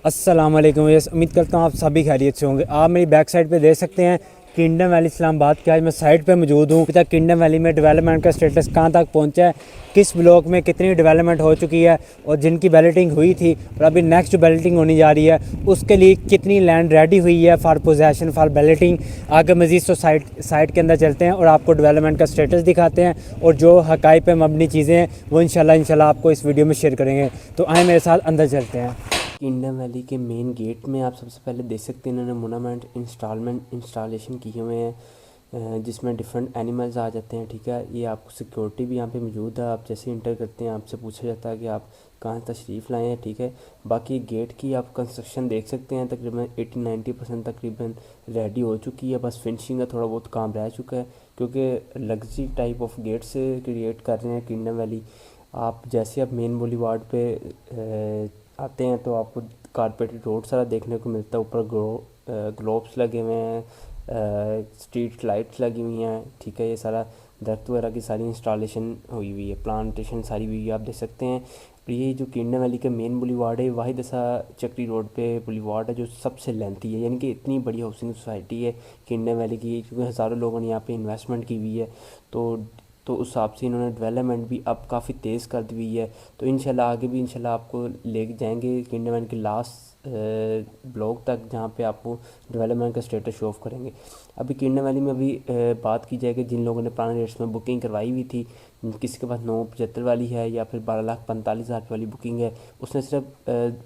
अस्सलाम वालेकुम। यस, उम्मीद करता हूँ आप सभी खैरियत से होंगे। आप मेरी बैक साइड पे देख सकते हैं किंगडम वैली इस्लामाबाद के। आज मैं साइड पे मौजूद हूँ। अभी तक किंगडम वैली में डेवलपमेंट का स्टेटस कहाँ तक पहुँचा है, किस ब्लॉक में कितनी डेवलपमेंट हो चुकी है और जिनकी बैलेटिंग हुई थी और अभी नेक्स्ट जो बैलेटिंग होने जा रही है उसके लिए कितनी लैंड रेडी हुई है फॉर पोजेसन फॉर बैलेटिंग। आगे मजीद तो साइट के अंदर चलते हैं और आपको डेवलपमेंट का स्टेटस दिखाते हैं और जो हकाई पे मबनी चीज़ें हैं वो इंशाल्लाह आपको इस वीडियो में शेयर करेंगे। तो आए मेरे साथ अंदर चलते हैं। किंगडम वैली के मेन गेट में आप सबसे पहले देख सकते हैं इन्होंने मोनामेंट इंस्टॉलेशन किए हुए हैं जिसमें डिफरेंट एनिमल्स आ जाते हैं। ठीक है, ये आपको सिक्योरिटी भी यहाँ पे मौजूद है। आप जैसे इंटर करते हैं आपसे पूछा जाता है कि आप कहाँ तशरीफ़ लाए हैं। ठीक है, बाकी गेट की आप कंस्ट्रक्शन देख सकते हैं तकरीबन 80-90% तकरीबन रेडी हो चुकी है। बस फिनिशिंग का थोड़ा बहुत काम रह चुका है क्योंकि लग्जरी टाइप ऑफ गेट से क्रिएट कर रहे हैं किंगडम वैली। आप जैसे आप मेन बुलीवार्ड पे आते हैं तो आपको कारपेटेड रोड सारा देखने को मिलता है। ऊपर ग्लोब्स लगे हुए हैं, स्ट्रीट लाइट्स लगी हुई हैं। ठीक है, ये सारा दरख्त वगैरह की सारी इंस्टॉलेशन हुई हुई है, प्लांटेशन सारी हुई है, आप देख सकते हैं। ये जो किंगडम वैली का मेन बुलीवार्ड है वाहिद ऐसा चक्री रोड पे बुलीवार्ड है जो सबसे लेंथी है, यानी कि इतनी बड़ी हाउसिंग सोसाइटी है किंगडम वैली की, क्योंकि हज़ारों लोगों ने यहाँ पे इन्वेस्टमेंट की हुई है। तो उस हिसाब से इन्होंने डेवलपमेंट भी अब काफ़ी तेज़ कर दी हुई है। तो इंशाल्लाह आगे भी इंशाल्लाह आपको ले जाएंगे किंगडम वैली के लास्ट ब्लॉक तक जहाँ पे आपको डेवलपमेंट का स्टेटस शो ऑफ करेंगे। अभी किंगडम वैली में अभी बात की जाए कि जिन लोगों ने पुराने रेट्स में बुकिंग करवाई हुई थी, किसी के पास 975 वाली है या फिर 12,45,000 वाली बुकिंग है, उसने सिर्फ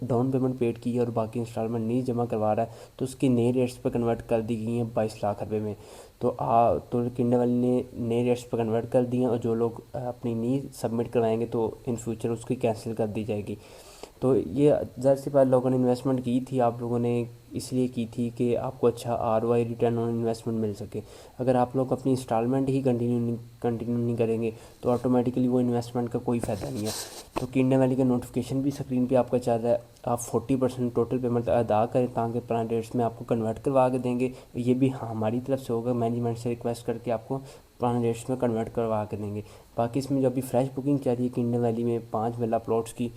डाउन पेमेंट पेड की है और बाकी इंस्टॉलमेंट नहीं जमा करवा रहा है, तो उसकी नए रेट्स पर कन्वर्ट कर दी गई हैं 22 लाख रुपये में। तो किंगडम वैली ने नए रेट्स पर कन्वर्ट कर दिए हैं और जो लोग अपनी नहीं सबमिट करवाएंगे तो इन फ्यूचर उसकी कैंसिल कर दी जाएगी। तो ये ज़ाहिर सी बात लोगों ने इन्वेस्टमेंट की थी, आप लोगों ने इसलिए की थी कि आपको अच्छा ROI रिटर्न ऑन इन्वेस्टमेंट मिल सके। अगर आप लोग अपनी इंस्टॉलमेंट ही कंटिन्यू नहीं करेंगे तो ऑटोमेटिकली वो इन्वेस्टमेंट का कोई फ़ायदा नहीं है। तो किंगडम वैली का नोटिफिकेशन भी स्क्रीन पे आपका चल रहा है। आप 40% टोटल पेमेंट अदा करें ताकि पुराने डेट्स में आपको कन्वर्ट करवा के देंगे। ये भी हमारी तरफ से होगा, मैनेजमेंट से रिक्वेस्ट करके आपको पुराने डेट्स में कन्वर्ट करवा के देंगे। बाकी इसमें जो अभी फ्रेश बुकिंग चल रही है किंगडम वैली में 5 विला प्लॉट्स की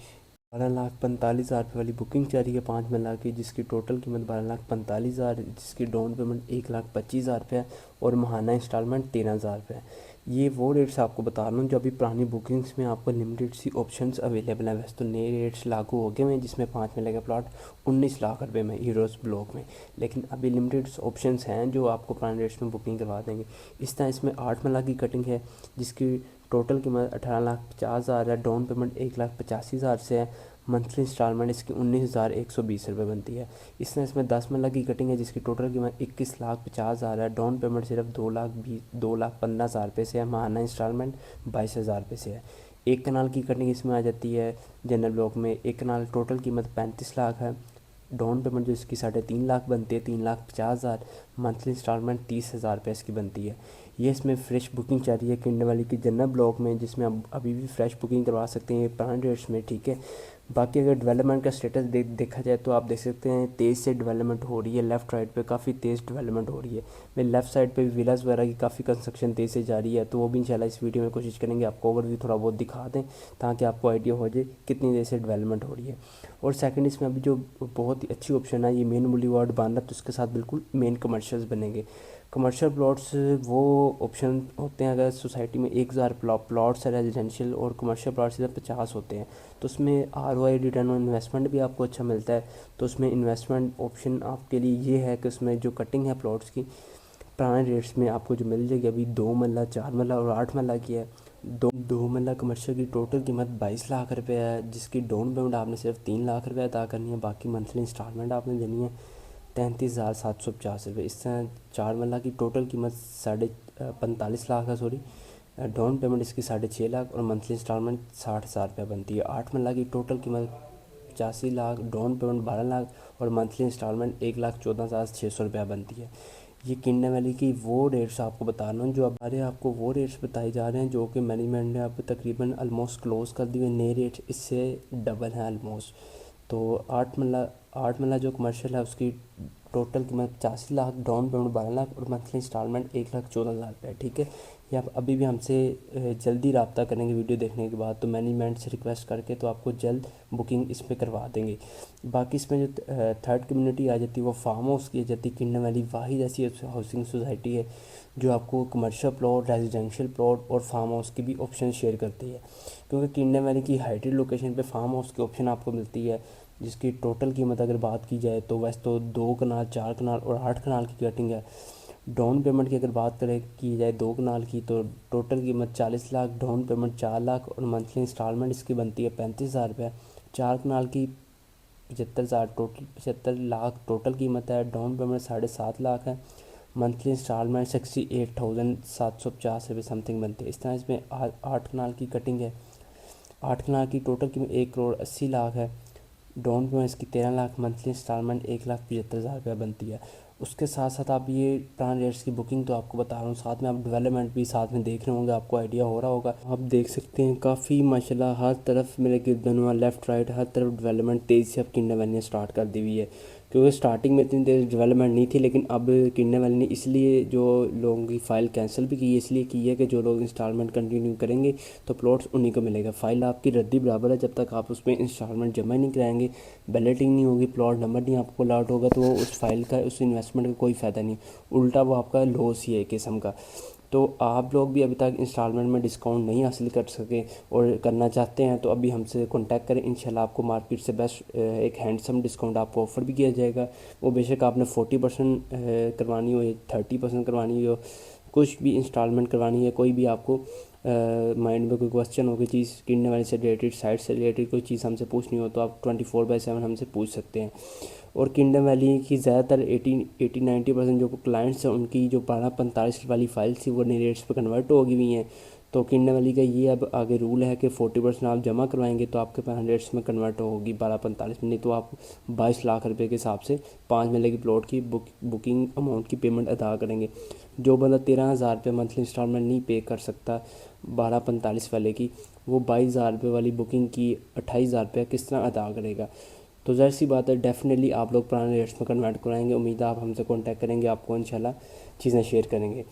12,45,000 वाली बुकिंग चल रही है 5 मिला की, जिसकी टोटल कीमत 12,45,000, जिसकी डाउन पेमेंट 1,25,000 रुपये है और माहाना इंस्टॉलमेंट 13,000 रुपये है। ये वो रेट्स आपको बता रहा हूँ जो अभी पुरानी बुकिंग्स में आपको लिमिटेड सी ऑप्शंस अवेलेबल हैं। वैसे तो नए रेट्स लागू हो गए हैं जिसमें 5 मिले का प्लॉट 19 लाख रुपये में हीरोज़ ब्लॉक में, लेकिन अभी लिमिटेड ऑप्शंस हैं जो आपको पुराने रेट्स में बुकिंग करवा देंगे। इस तरह इसमें 8 मिला की कटिंग है जिसकी टोटल कीमत 18,50,000 है, डाउन पेमेंट 1,85,000 से है, मंथली इंस्टॉलमेंट इसकी 19,120 रुपये बनती है। इसमें 10 मिनट की कटिंग है जिसकी टोटल कीमत 21,50,000 है, डाउन पेमेंट सिर्फ 2,15,000 रुपये से है, माहाना इंस्टॉलमेंट 22,000 रुपये से है। एक कनाल की कटिंग इसमें आ जाती है जनरल ब्लॉक में। एक कनाल टोटल कीमत 35 लाख है, डाउन पेमेंट जो इसकी 3.5 लाख बनती है, 3,50,000, मंथली इंस्टॉलमेंट 30,000 रुपये इसकी बनती है। ये इसमें फ्रेश बुकिंग चल रही है किंगडम वैली की जनरल ब्लॉक में, जिसमें आप अभी भी फ्रेश बुकिंग करवा सकते हैं पुराने रेट्स में। ठीक है, बाकी अगर डेवलपमेंट का स्टेटस देखा जाए तो आप देख सकते हैं तेज़ से डेवलपमेंट हो रही है। लेफ़्ट राइट पे काफ़ी तेज़ डेवलपमेंट हो रही है। मेरे लेफ़्ट साइड पे विलास वगैरह की काफ़ी कंस्ट्रक्शन तेज़ से जारी है, तो वो भी इंशाल्लाह इस वीडियो में कोशिश करेंगे आपको ओवरव्यू थोड़ा बहुत दिखा दें ताकि आपको आइडिया हो जाए कितनी देर से डेवलपमेंट हो रही है। और सेकंड इसमें अभी जो बहुत ही अच्छी ऑप्शन है, ये मेन बुलीवार्ड बन रहा है तो उसके साथ बिल्कुल मेन कमर्शियल्स बनेंगे। कमर्शियल प्लॉट्स वो ऑप्शन होते हैं अगर सोसाइटी में 1,000 प्लॉट्स है रेजिडेंशियल और कमर्शियल प्लॉट्स इधर 50 होते हैं, तो उसमें ROI रिटर्न ऑन इन्वेस्टमेंट भी आपको अच्छा मिलता है। तो उसमें इन्वेस्टमेंट ऑप्शन आपके लिए ये है कि उसमें जो कटिंग है प्लॉट्स की पुराने रेट्स में आपको जो मिल जाएगी अभी 2 मरला 4 मरला और 8 मरला की है। दो मरला कमर्शियल की टोटल कीमत 22 लाख रुपये है, जिसकी डाउन पेमेंट आपने सिर्फ 3 लाख रुपये अदा करनी है, बाकी मंथली इंस्टॉलमेंट आपने देनी है 33,750 रुपये। इस तरह 4 मरला की टोटल कीमत 45 लाख है, सॉरी, डाउन पेमेंट इसकी 6.5 लाख और मंथली इंस्टॉलमेंट 60,000 रुपये बनती है। 8 मरला की टोटल कीमत 85 लाख, डाउन पेमेंट 12 लाख और मंथली इंस्टॉलमेंट 1,14,600 रुपया बनती है। ये किंगडम वैली की वो रेट्स आपको बता रहा हूँ जो हमारे आपको वो रेट्स बताए जा रहे हैं जो कि मैनेजमेंट ने अब तकरीबन ऑलमोस्ट क्लोज कर दिए। नए रेट इससे डबल हैं ऑलमोस्ट। तो 8 मरला जो कमर्शियल है उसकी टोटल कीमत 85 लाख, डाउन पेमेंट 12 लाख और मंथली इंस्टॉलमेंट 1,14,000 रुपये है। ठीक है, ये आप अभी भी हमसे जल्दी रब्ता करेंगे वीडियो देखने के बाद तो मैनेजमेंट से रिक्वेस्ट करके तो आपको जल्द बुकिंग इस पर करवा देंगे। बाकी इसमें जो थर्ड कम्युनिटी आ जाती है वो फार्म हाउस की आ जाती है। किंगडम वैली वाहिद ऐसी हाउसिंग सोसाइटी है जो आपको कमर्शियल प्लॉट, रेजिडेंशियल प्लॉट और फार्म हाउस के भी ऑप्शन शेयर करती है, क्योंकि किंगडम वैली की हाइटेड लोकेशन पे फार्म हाउस की ऑप्शन आपको मिलती है, जिसकी टोटल कीमत अगर बात की जाए तो वैसे तो 2 कनाल, 4 कनाल और 8 कनाल की कटिंग है। डाउन पेमेंट की अगर बात करें की जाए 2 कनाल की तो टोटल कीमत 40 लाख, डाउन पेमेंट 4 लाख और मंथली इंस्टॉलमेंट इसकी बनती है 35,000 रुपये। 4 कनाल की 75,000, टोटल 75 लाख टोटल कीमत है, डाउन पेमेंट 7.5 लाख है, मंथली इंस्टॉलमेंट 68,750 रुपये समथिंग बनते हैं। इस तरह इसमें 8 कनाल की कटिंग है। 8 कनाल की टोटल कीमत 1,80,00,000 है, डाउन पेमेंट इसकी 13 लाख, मंथली इंस्टॉलमेंट 1,75,000 रुपये बनती है। उसके साथ साथ आप ये प्लान रेट्स की बुकिंग तो आपको बता रहा हूँ, साथ में आप डेवलपमेंट भी साथ में देख रहे होंगे, आपको आइडिया हो रहा होगा। आप देख सकते हैं काफ़ी माशाल्लाह हर तरफ मेरे गिरदनवा लेफ़्ट राइट हर तरफ डेवलपमेंट तेज़ी से अब किंगडम वैली ने स्टार्ट कर दी हुई है, क्योंकि स्टार्टिंग में इतनी देर डेवलपमेंट नहीं थी, लेकिन अब किंगडम वैली ने इसलिए जो लोगों की फ़ाइल कैंसिल भी की है, इसलिए की है कि जो लोग इंस्टॉलमेंट कंटिन्यू करेंगे तो प्लॉट्स उन्हीं को मिलेगा। फ़ाइल आपकी रद्दी बराबर है, जब तक आप उसमें इंस्टॉलमेंट जमा नहीं कराएंगे, बैलेटिंग नहीं होगी, प्लॉट नंबर नहीं आपको अलॉट होगा, तो उस फाइल का, उस इन्वेस्टमेंट का कोई फ़ायदा नहीं, उल्टा वो आपका लॉस ही है एक किस्म का। तो आप लोग भी अभी तक इंस्टॉलमेंट में डिस्काउंट नहीं हासिल कर सके और करना चाहते हैं तो अभी हमसे कांटेक्ट करें, इंशाल्लाह आपको मार्केट से बेस्ट एक हैंडसम डिस्काउंट आपको ऑफ़र भी किया जाएगा। वो बेशक आपने 40% करवानी हो या 30% करवानी हो, कुछ भी इंस्टॉलमेंट करवानी है, कोई भी आपको माइंड में कोई क्वेश्चन हो, कोई चीज़ किंगडम वैली से रिलेटेड, साइट से रिलेटेड कोई चीज़ हमसे पूछनी हो तो आप 24/7 हमसे पूछ सकते हैं। और किंगडम वैली की ज़्यादातर 80-90% जो क्लाइंट्स हैं उनकी जो 1245 वाली फाइल थी वो नई रेट्स पर कन्वर्ट हो गई हुई हैं। तो किंगडम वैली का ये अब आगे रूल है कि 40% आप जमा करवाएंगे तो आपके पास 100 में कन्वर्ट होगी 1245 में, नहीं तो आप 22 लाख रुपए के हिसाब से 5 मरले की प्लॉट की बुकिंग अमाउंट की पेमेंट अदा करेंगे। जो बंदा 13,000 रुपये मंथली इंस्टॉलमेंट नहीं पे कर सकता 1245 वाले की, वो 22,000 रुपये वाली बुकिंग की 28,000 रुपये किस तरह अदा करेगा। तो ज़ाहिर सी बात है, डेफिनेटली आप लोग पुराने रेट्स में कन्वर्ट कराएंगे। उम्मीद है आप हमसे कांटेक्ट करेंगे, आपको इंशाल्लाह चीज़ें शेयर करेंगे।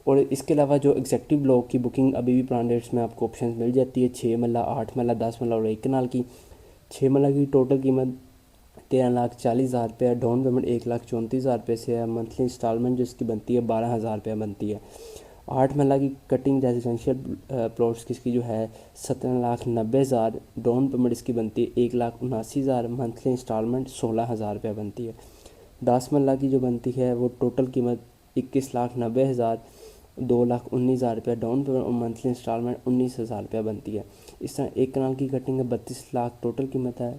और इसके अलावा जो एग्जेक्टिव ब्लॉक की बुकिंग अभी भी पुराने रेट्स में आपको ऑप्शन मिल जाती है, 6 मरला, 8 मरला, 10 मरला और 1 कनाल की। 6 मरला की टोटल कीमत 13,40,000 रुपये, डाउन पेमेंट 1,34,000 रुपये से है, मंथली इंस्टॉलमेंट जो इसकी बनती है 12,000 रुपये बनती है। 8 मरला की कटिंग रेजिडेंशियल प्लॉट्स की इसकी जो है 17,90,000, डाउन पेमेंट इसकी बनती है 1,79,000, मंथली इंस्टॉलमेंट 16,000 रुपये बनती है। 10 मरला की जो बनती है वो टोटल कीमत 21,90,000, 2,19,000 रुपये डाउन पेमेंट और मंथली इंस्टॉलमेंट 19,000 रुपये बनती है। इस तरह 1 कनाल की कटिंग है 32 लाख टोटल कीमत है,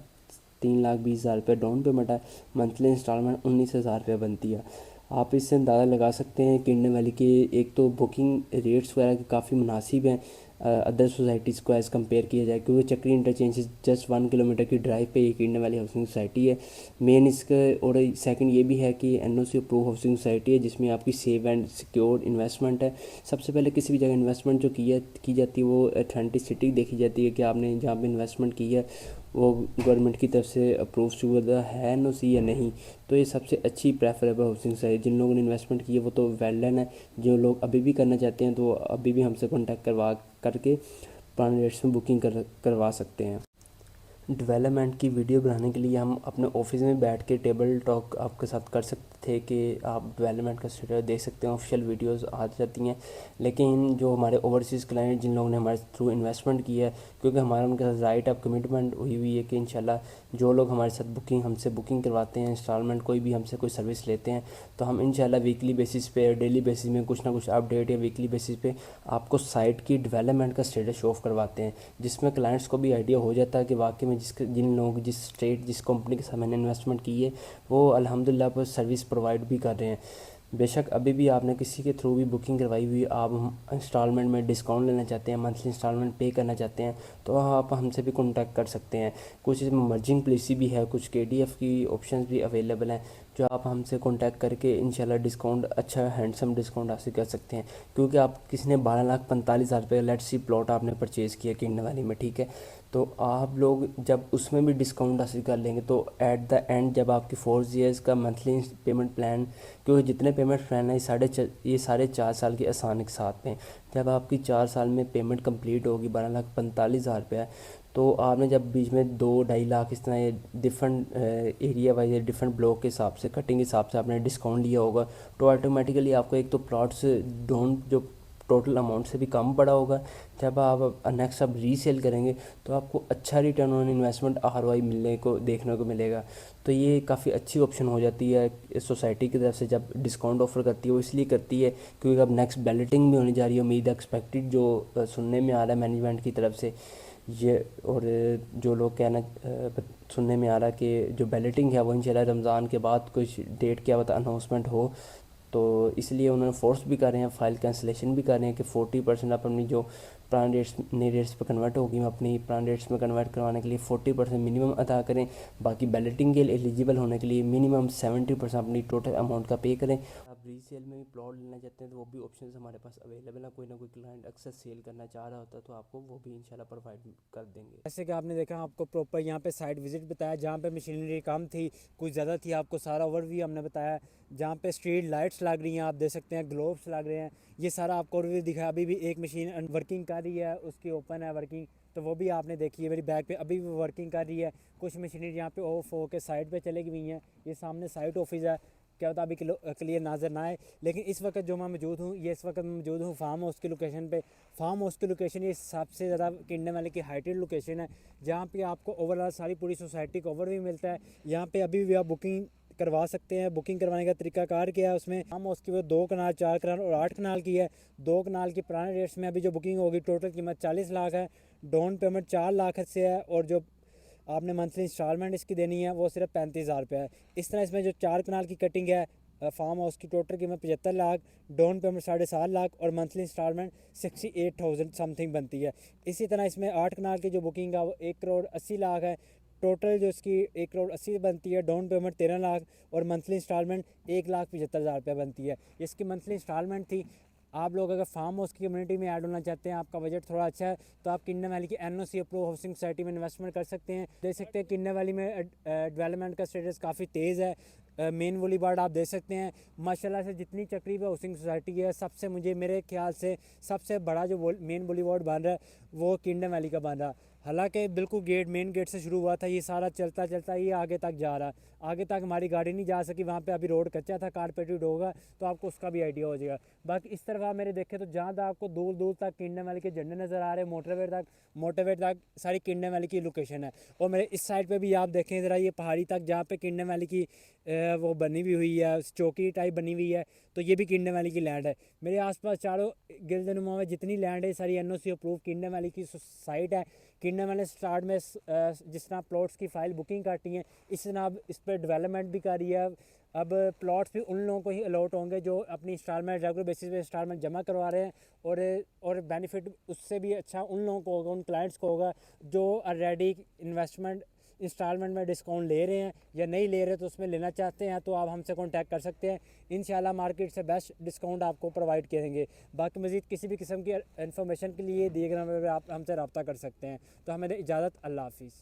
3,20,000 रुपये डाउन पेमेंट है, मंथली इंस्टॉलमेंट 19,000 रुपये बनती है। आप इससे अंदाज़ा लगा सकते हैं किंगडम वैली के एक तो बुकिंग रेट्स वगैरह के काफ़ी मुनासिब हैं अदर सोसाइटीज़ को एज़ कम्पेयर किया जाए, क्योंकि चक्री इंटरचेंज से जस्ट 1 किलोमीटर की ड्राइव पे ये किंगडम वैली हाउसिंग सोसाइटी है मेन इसका। और सेकंड ये भी है कि एनओसी अप्रूव हाउसिंग सोसाइटी है, जिसमें आपकी सेफ एंड सिक्योर इन्वेस्टमेंट है। सबसे पहले किसी भी जगह इन्वेस्टमेंट जो की जाती है वो ऑथेंटिसिटी देखी जाती है कि आपने जहाँ पे इन्वेस्टमेंट की है वो गवर्नमेंट की तरफ से अप्रूव शुदा है एनओसी या नहीं। तो ये सबसे अच्छी प्रेफरेबल हाउसिंग सोसाइटी, जिन लोगों ने इन्वेस्टमेंट की है वो तो वेल डन है, जो लोग अभी भी करना चाहते हैं तो अभी भी हमसे कॉन्टैक्ट करके पुराने रेट्स में बुकिंग करवा सकते हैं। डेवलपमेंट की वीडियो बनाने के लिए हम अपने ऑफिस में बैठ के टेबल टॉक आपके साथ कर सकते थे कि आप डेवलपमेंट का स्टेटस देख सकते हैं, ऑफिशियल वीडियोस आ जाती हैं। लेकिन जो हमारे ओवरसीज़ क्लाइंट जिन लोगों ने हमारे थ्रू इन्वेस्टमेंट की है, क्योंकि हमारा उनके साथ राइट ऑफ कमिटमेंट हुई है कि इंशाल्लाह जो लोग हमारे साथ हमसे बुकिंग करवाते हैं, इंस्टॉलमेंट कोई भी हमसे कोई सर्विस लेते हैं, तो हम इंशाल्लाह वीकली बेसिस पे, डेली बेसिस में कुछ ना कुछ अपडेट या वीकली बेसिस पे आपको साइट की डेवलपमेंट का स्टेटस शो ऑफ करवाते हैं, जिसमें क्लाइंट्स को भी आइडिया हो जाता है कि वाकई में जिन लोग जिस स्टेट जिस कंपनी के साथ मैंने इन्वेस्टमेंट की है वो अल्हम्दुलिल्लाह पर सर्विस प्रोवाइड भी कर रहे हैं। बेशक अभी भी आपने किसी के थ्रू भी बुकिंग करवाई हुई, आप इंस्टॉलमेंट में डिस्काउंट लेना चाहते हैं, मंथली इंस्टॉलमेंट पे करना चाहते हैं, तो आप हमसे भी कांटेक्ट कर सकते हैं। कुछ इसमें मर्जिंग पॉलिसी भी है, कुछ केडीएफ की ऑप्शंस भी अवेलेबल हैं, जो आप हमसे कांटेक्ट करके इंशाल्लाह डिस्काउंट अच्छा हैंडसम डिस्काउंट हासिल कर सकते हैं। क्योंकि आप किसी ने 12,45,000 रुपये लेट्स सी प्लॉट आपने परचेज़ किया किंगडम वैली में, ठीक है, तो आप लोग जब उसमें भी डिस्काउंट हासिल कर लेंगे तो एट द एंड जब आपकी 4 ईयर्स का मंथली पेमेंट प्लान, क्योंकि जितने पेमेंट प्लान है ये सारे 4 साल के आसानी के साथ में, जब आपकी 4 साल में पेमेंट कंप्लीट होगी 12,45,000 रुपये, तो आपने जब बीच में 2-2.5 लाख इस तरह different area wise different block के हिसाब से कटिंग के हिसाब से आपने डिस्काउंट लिया होगा, तो ऑटोमेटिकली आपको एक तो प्लॉट्स डोंट जो टोटल अमाउंट से भी कम पड़ा होगा। जब आप नेक्स्ट आप रीसेल करेंगे तो आपको अच्छा रिटर्न ऑन इन्वेस्टमेंट ROI मिलने को देखने को मिलेगा। तो ये काफ़ी अच्छी ऑप्शन हो जाती है सोसाइटी की तरफ से जब डिस्काउंट ऑफर करती है। वो इसलिए करती है क्योंकि अब नेक्स्ट बैलेटिंग भी होने जा रही है, उम्मीद एक्सपेक्टेड जो सुनने में आ रहा है मैनेजमेंट की तरफ से ये, और जो लोग कहना सुनने में आ रहा है कि जो बैलेटिंग है वो इंशाल्लाह रमज़ान के बाद कुछ डेट क्या बता अनाउंसमेंट हो, तो इसलिए उन्होंने फोर्स भी कर रहे हैं, फाइल कैंसिलेशन भी कर रहे हैं कि 40% आप अपनी जो पुराने रेट्स नई रेट्स पर कन्वर्ट होगी अपनी पुराने रेट्स में कन्वर्ट करवाने के लिए 40% मिनिमम अदा करें। बाकी बैलेटिंग के लिए एलिजिबल होने के लिए मिनिमम 70% अपनी टोटल अमाउंट का पे करें। आप रीसेल में भी प्लॉट लेना चाहते हैं तो वो भी ऑप्शन हमारे पास अवेलेबल है। कोई ना कोई क्लाइंट अक्सर सेल करना चाह रहा होता है तो आपको वो भी इंशाल्लाह प्रोवाइड कर देंगे। जैसे कि आपने देखा आपको प्रॉपर यहाँ पे साइट विजिट बताया, जहाँ पे मशीनरी कम थी कुछ ज़्यादा थी, आपको सारा ओवरव्यू हमने बताया। जहाँ पे स्ट्रीट लाइट्स लग रही हैं, आप देख सकते हैं ग्लोब्स लग रहे हैं, ये सारा आपको ओवरव्यू दिखाया। अभी भी एक मशीन वर्किंग कर रही है, उसकी ओपन है वर्किंग, तो वो भी आपने देखी है मेरी बैक पे अभी भी वर्किंग कर रही है। कुछ मशीनरी यहाँ पे ऑफ हो के साइड पे चले गई हैं। ये सामने साइट ऑफिस है, क्या होता अभी क्लियर नज़र ना आए, लेकिन इस वक्त जो मैं मौजूद हूँ, ये इस वक्त मैं मौजूद हूँ फार्म हाउस की लोकेशन पे। फार्म हाउस की लोकेशन ये सबसे ज़्यादा किंगडम वैली की हाइटेड लोकेशन है, जहाँ पे आपको ओवरऑल सारी पूरी सोसाइटी का ओवरव्यू मिलता है। यहाँ पे अभी भी आप बुकिंग करवा सकते हैं। बुकिंग करवाने का तरीकाकार क्या है, उसमें फार्म हाउस की वो 2 कनाल 4 कनाल और 8 कनाल की है। 2 कनाल की पुराने रेट्स में अभी जो बुकिंग होगी टोटल कीमत 40 लाख है, डाउन पेमेंट 4 लाख से है, और जो आपने मंथली इंस्टॉलमेंट इसकी देनी है वो सिर्फ 35,000 रुपये है। इस तरह इसमें जो 4 कनाल की कटिंग है फार्म हाउस की टोटल कीमत 75 लाख, डाउन पेमेंट 7.5 लाख और मंथली इंस्टॉलमेंट 68,000 समथिंग बनती है। इसी तरह इसमें 8 कनाल की जो बुकिंग है वो 1,80,00,000 है। टोटल जो इसकी 1,80,00,000 बनती है, डाउन पेमेंट 13 लाख और मंथली इंस्टॉलमेंट 1,75,000 रुपये बनती है। इसकी मंथली इंस्टॉलमेंट थी। आप लोग अगर फार्म हाउस की कम्युनिटी में ऐड होना चाहते हैं, आपका बजट थोड़ा अच्छा है, तो आप किंगडम वैली की NOC अप्रूव हाउसिंग सोसाइटी में इन्वेस्टमेंट कर सकते हैं। देख सकते हैं किंगडम वैली में डेवलपमेंट का स्टेटस काफ़ी तेज़ है। मेन वोली वार्ड आप देख सकते हैं माशाल्लाह से, जितनी चक्री पे हाउसिंग सोसाइटी है सबसे मुझे मेरे ख्याल से सबसे बड़ा जो मेन वोली वार्ड बन रहा है वो किंगडम वैली का बन रहा है। हालांकि बिल्कुल मेन गेट से शुरू हुआ था, ये सारा चलता चलता ये आगे तक जा रहा है। आगे तक हमारी गाड़ी नहीं जा सकी, वहाँ पे अभी रोड कच्चा था, कारपेटेड होगा तो आपको उसका भी आइडिया हो जाएगा। बाकी इस तरफ आप मेरे देखें तो जहाँ तक आपको दूर दूर तक किंगडम वैली के झंडे नज़र आ रहे हैं, मोटरवे तक सारी किंगडम वैली की लोकेशन है। और मेरे इस साइड पे भी आप देखें ज़रा, ये पहाड़ी तक जहाँ पे किंगडम वैली की वो बनी हुई है, चौकी टाइप बनी हुई है, तो ये भी किंगडम वैली की लैंड है। मेरे आसपास चारों गिल्दनुमा में जितनी लैंड है सारी NOC अप्रूव किंगडम वैली की साइट है। किंगडम वैली स्टार्ट में जिस तरह प्लॉट्स की फ़ाइल बुकिंग करती हैं, इस तरह अब इस पर डेवलपमेंट भी कर रही है। अब प्लॉट्स भी उन लोगों को ही अलॉट होंगे जो अपनी इंस्टॉलमेंट रेगुलर बेसिस पे इंस्टॉलमेंट जमा करवा रहे हैं, और बेनिफिट उससे भी अच्छा उन लोगों को होगा, उन क्लाइंट्स को होगा जो ऑलरेडी इन्वेस्टमेंट इंस्टॉलमेंट में डिस्काउंट ले रहे हैं या नहीं ले रहे, तो उसमें लेना चाहते हैं तो आप हमसे कांटेक्ट कर सकते हैं। इंशाल्लाह मार्केट से बेस्ट डिस्काउंट आपको प्रोवाइड करेंगे। बाकी मज़ीद किसी भी किस्म की इन्फॉर्मेशन के लिए दिए गए नंबर पर आप हमसे रब्ता कर सकते हैं। तो हमें इजाज़त, अल्लाह हाफिज़।